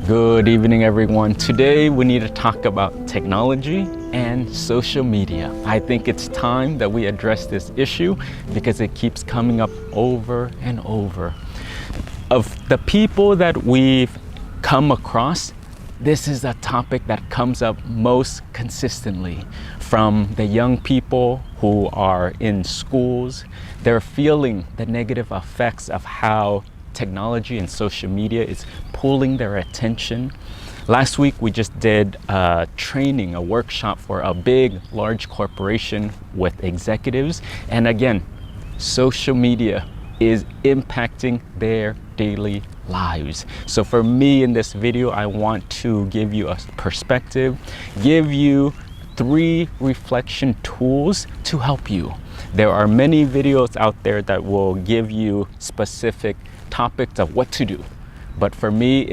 Good evening, everyone. Today we need to talk about technology and social media. I think it's time that we address this issue because it keeps coming up over and over. Of the people that we've come across, this is a topic that comes up most consistently. From the young people who are in schools, they're feeling the negative effects of how technology and social media is pulling their attention. Last week we just did a training, a workshop for a large corporation with executives, and again, social media is impacting their daily lives. So for me in this video, I want to give you a perspective, give you 3 reflection tools to help you. There are many videos out there that will give you specific topics of what to do, but for me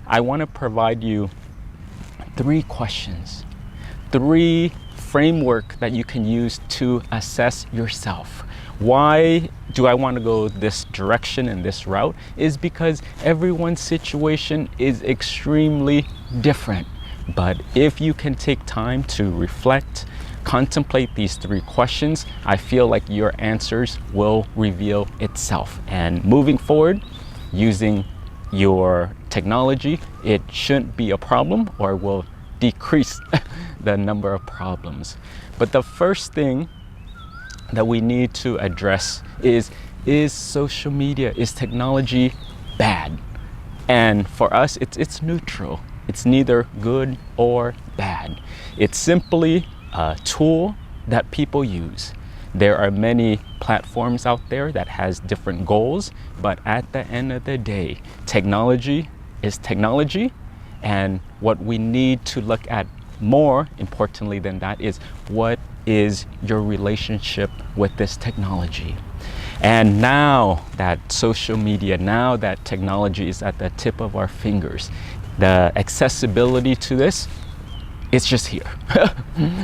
I want to provide you 3 questions, 3 framework that you can use to assess yourself. Why do I want to go this direction and this route? Is because everyone's situation is extremely different. But if you can take time to reflect, contemplate these 3 questions, I feel like your answers will reveal itself. And moving forward, using your technology, it shouldn't be a problem or will decrease the number of problems. But the first thing that we need to address is social media, is technology bad? And for us, it's neutral. It's neither good or bad. It's simply a tool that people use. There are many platforms out there that has different goals, but at the end of the day, technology is technology, and what we need to look at more importantly than that is what is your relationship with this technology. And now that social media, now that technology is at the tip of our fingers, the accessibility to this, it's just here.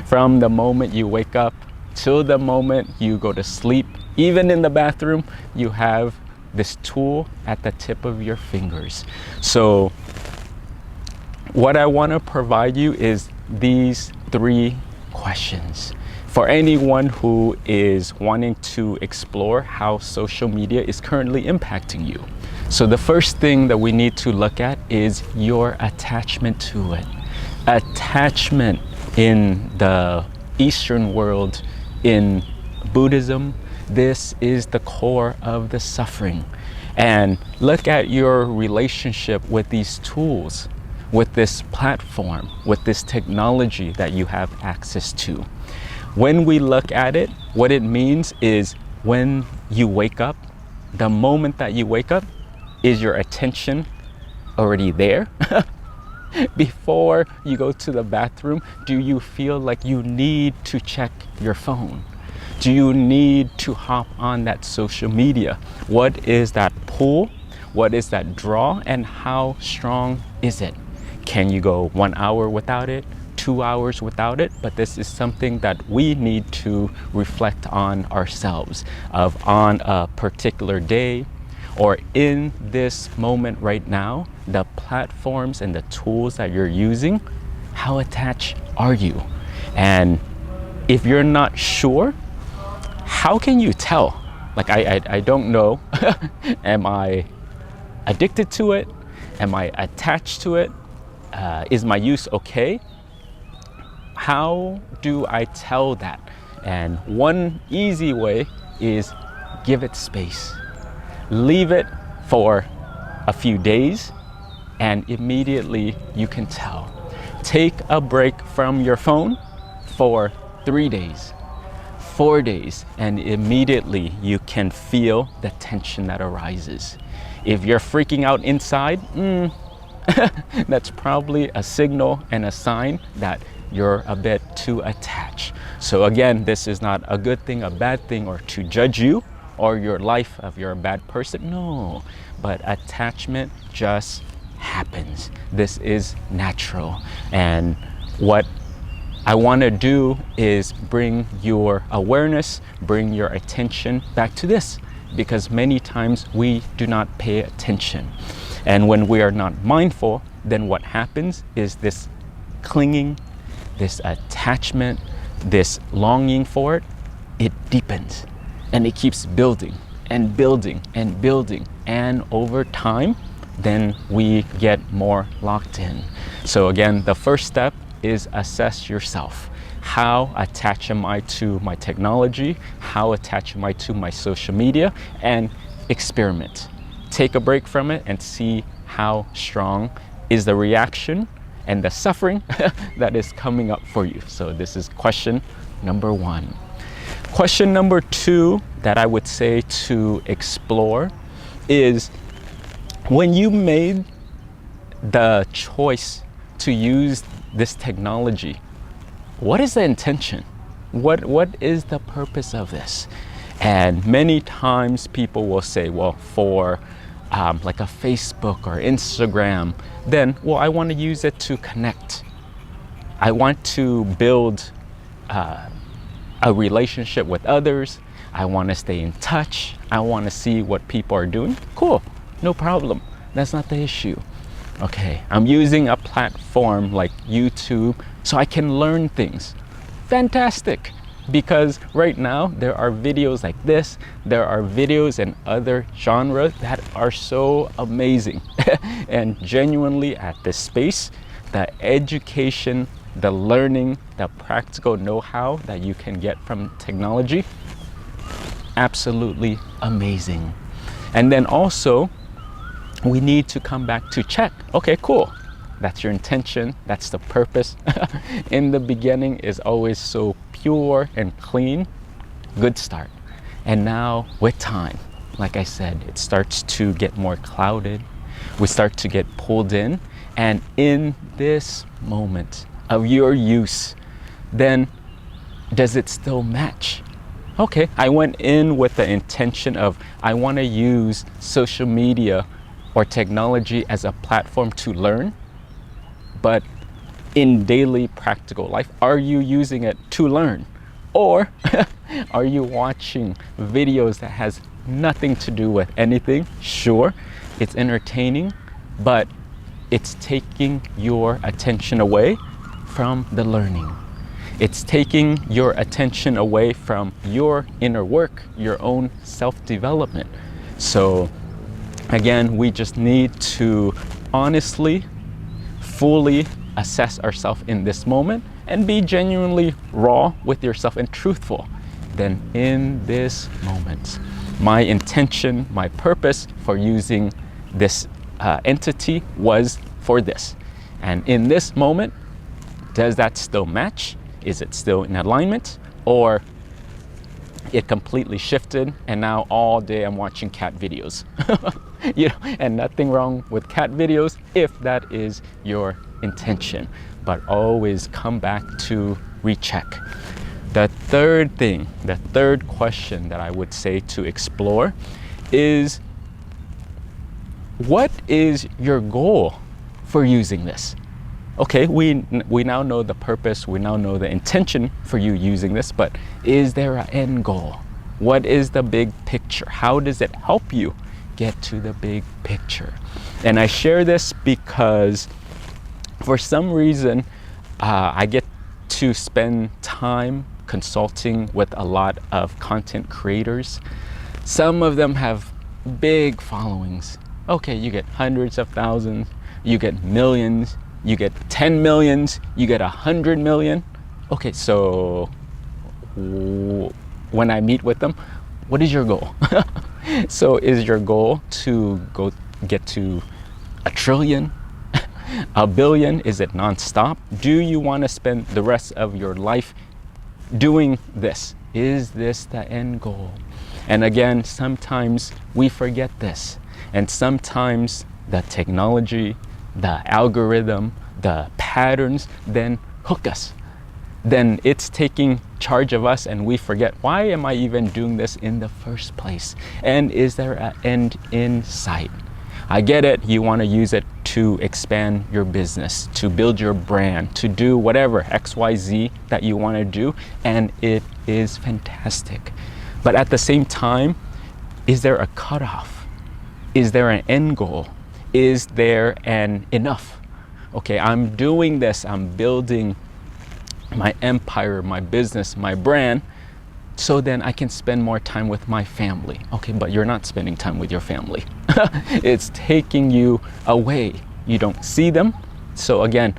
From the moment you wake up till the moment you go to sleep, even in the bathroom, you have this tool at the tip of your fingers. So what I want to provide you is these 3 questions for anyone who is wanting to explore how social media is currently impacting you. So the first thing that we need to look at is your attachment to it. Attachment in the Eastern world, in Buddhism, this is the core of the suffering. And look at your relationship with these tools, with this platform, with this technology that you have access to. When we look at it, what it means is when you wake up, the moment that you wake up, is your attention already there? Before you go to the bathroom, do you feel like you need to check your phone? Do you need to hop on that social media? What is that pull? What is that draw? And how strong is it? Can you go 1 hour without it? 2 hours without it? But this is something that we need to reflect on ourselves, on a particular day, or in this moment right now, the platforms and the tools that you're using, how attached are you? And if you're not sure, how can you tell? Like, I don't know. Am I addicted to it? Am I attached to it? Is my use okay? How do I tell that? And one easy way is give it space. Leave it for a few days and immediately you can tell. Take a break from your phone for 3 days, 4 days, and immediately you can feel the tension that arises. If you're freaking out inside, that's probably a signal and a sign that you're a bit too attached. So again, this is not a good thing, a bad thing, or to judge you or your life if you're a bad person. No, but attachment just happens. This is natural. And what I want to do is bring your awareness, bring your attention back to this, because many times we do not pay attention. And when we are not mindful, then what happens is this clinging, this attachment, this longing for it, it deepens and it keeps building and building and building. And over time, then we get more locked in. So again, the first step is assess yourself. How attached am I to my technology? How attached am I to my social media? And experiment. Take a break from it and see how strong is the reaction and the suffering that is coming up for you. So this is question number 1. Question number 2 that I would say to explore is, when you made the choice to use this technology, what is the intention? What is the purpose of this? And many times people will say, well, for like a Facebook or Instagram, then, well, I want to use it to connect. I want to build a relationship with others. I want to stay in touch. I want to see what people are doing. Cool, no problem. That's not the issue. Okay, I'm using a platform like YouTube so I can learn things. Fantastic. Because right now there are videos like this, there are videos in other genres that are so amazing. And genuinely at this space, the education, the learning, the practical know-how that you can get from technology, absolutely amazing. And then also, we need to come back to check. Okay, cool. That's your intention. That's the purpose. In the beginning is always so pure and clean. Good start. And now with time, like I said, it starts to get more clouded. We start to get pulled in. And in this moment of your use, then does it still match? Okay, I went in with the intention of, I want to use social media or technology as a platform to learn. But in daily practical life, are you using it to learn? Or are you watching videos that has nothing to do with anything? Sure, it's entertaining, but it's taking your attention away from the learning. It's taking your attention away from your inner work, your own self-development. So again, we just need to honestly, fully assess ourselves in this moment and be genuinely raw with yourself and truthful. Then in this moment, my intention, my purpose for using this entity was for this. And in this moment, does that still match? Is it still in alignment? Or it completely shifted and now all day I'm watching cat videos? You know, and nothing wrong with cat videos if that is your intention, but always come back to recheck. The third thing, the third question that I would say to explore is, what is your goal for using this? Okay, we now know the purpose, we now know the intention for you using this, but is there an end goal? What is the big picture? How does it help you get to the big picture? And I share this because for some reason, I get to spend time consulting with a lot of content creators. Some of them have big followings. Okay, you get hundreds of thousands, you get millions, you get 10 millions, you get 100 million. Okay, so when I meet with them, what is your goal? So is your goal to go get to 1 trillion, 1 billion? Is it nonstop? Do you want to spend the rest of your life doing this? Is this the end goal? And again, sometimes we forget this. And sometimes the technology, the algorithm, the patterns then hook us. Then it's taking charge of us and we forget, why am I even doing this in the first place? And is there an end in sight? I get it, you want to use it to expand your business, to build your brand, to do whatever XYZ that you want to do, and it is fantastic. But at the same time, is there a cutoff? Is there an end goal? is there an enough? Okay, I'm doing this, I'm building my empire, my business, my brand, so then I can spend more time with my family. Okay, but you're not spending time with your family. It's taking you away. You don't see them. So again,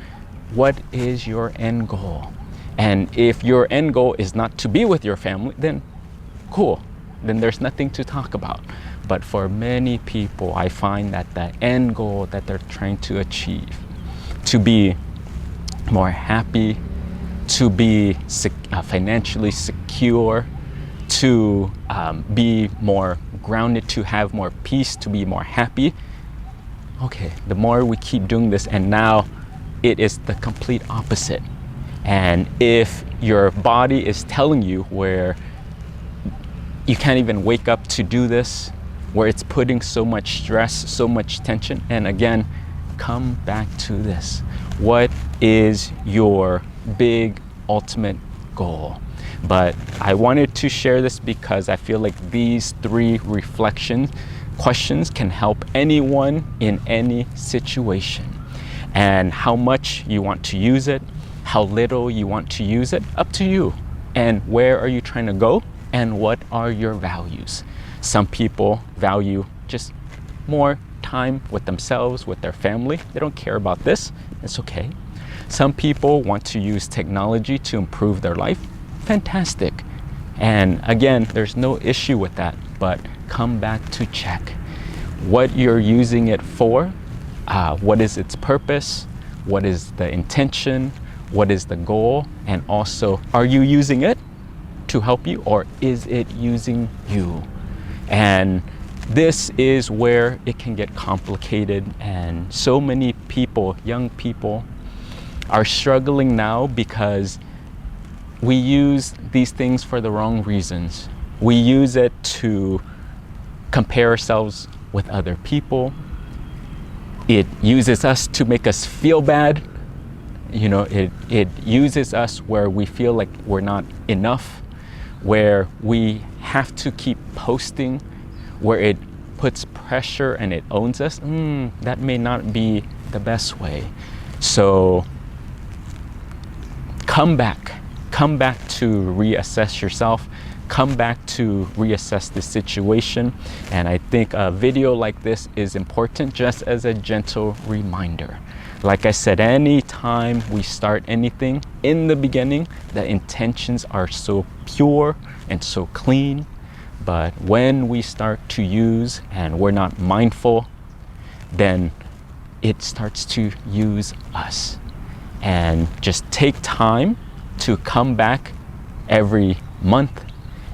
what is your end goal? And if your end goal is not to be with your family, then cool. Then there's nothing to talk about. But for many people, I find that the end goal that they're trying to achieve, to be more happy, to be financially secure, to be more grounded, to have more peace, to be more happy. Okay, the more we keep doing this, and now it is the complete opposite. And if your body is telling you where you can't even wake up to do this, where it's putting so much stress, so much tension, and again, come back to this. What is your big ultimate goal? But I wanted to share this because I feel like these 3 reflection questions can help anyone in any situation. And how much you want to use it, how little you want to use it, up to you. And where are you trying to go? And what are your values? Some people value just more time with themselves, with their family. They don't care about this. It's okay. Some people want to use technology to improve their life. Fantastic. And again, there's no issue with that, but come back to check what you're using it for. What is its purpose? What is the intention? What is the goal? And also, are you using it to help you, or is it using you? And this is where it can get complicated, and so many people, young people, are struggling now because we use these things for the wrong reasons. We use it to compare ourselves with other people. It uses us to make us feel bad. You know, it uses us where we feel like we're not enough, where we have to keep posting, where it puts pressure and it owns us. That may not be the best way. So come back to reassess yourself, come back to reassess the situation. And I think a video like this is important just as a gentle reminder. Like I said, anytime we start anything, in the beginning, the intentions are so pure and so clean. But when we start to use and we're not mindful, then it starts to use us. And just take time to come back every month,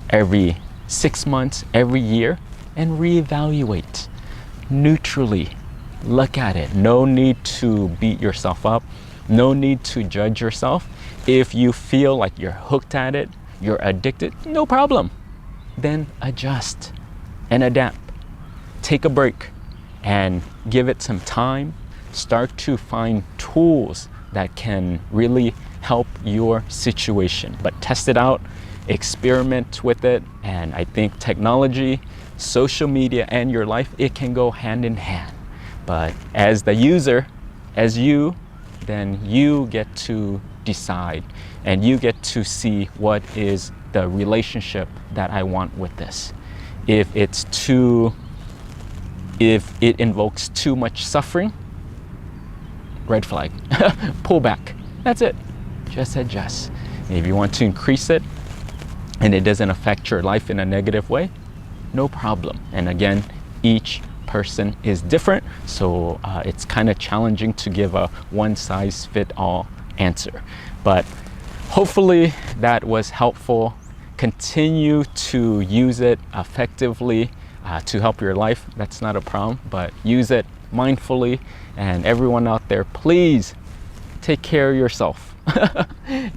every 6 months, every year, and reevaluate neutrally. Look at it. No need to beat yourself up. No need to judge yourself. If you feel like you're hooked at it, you're addicted, no problem. Then adjust and adapt. Take a break and give it some time. Start to find tools that can really help your situation, but test it out, experiment with it. And I think technology, social media, and your life, it can go hand in hand. But as the user, as you, then you get to decide and you get to see what is the relationship that I want with this. If it invokes too much suffering, red flag. Pull back. That's it. Just adjust. And if you want to increase it and it doesn't affect your life in a negative way, no problem. And again, each person is different, so it's kind of challenging to give a one-size-fits-all answer. But hopefully that was helpful. Continue to use it effectively to help your life. That's not a problem, but use it mindfully. And everyone out there, please take care of yourself.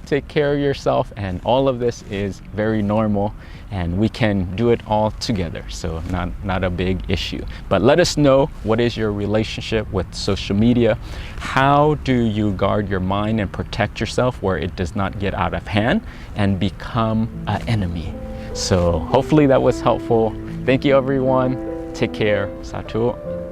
Take care of yourself, and all of this is very normal, and we can do it all together, so not a big issue. But let us know, what is your relationship with social media? How do you guard your mind and protect yourself where it does not get out of hand and become an enemy? So hopefully that was helpful. Thank you, everyone. Take care. Satu.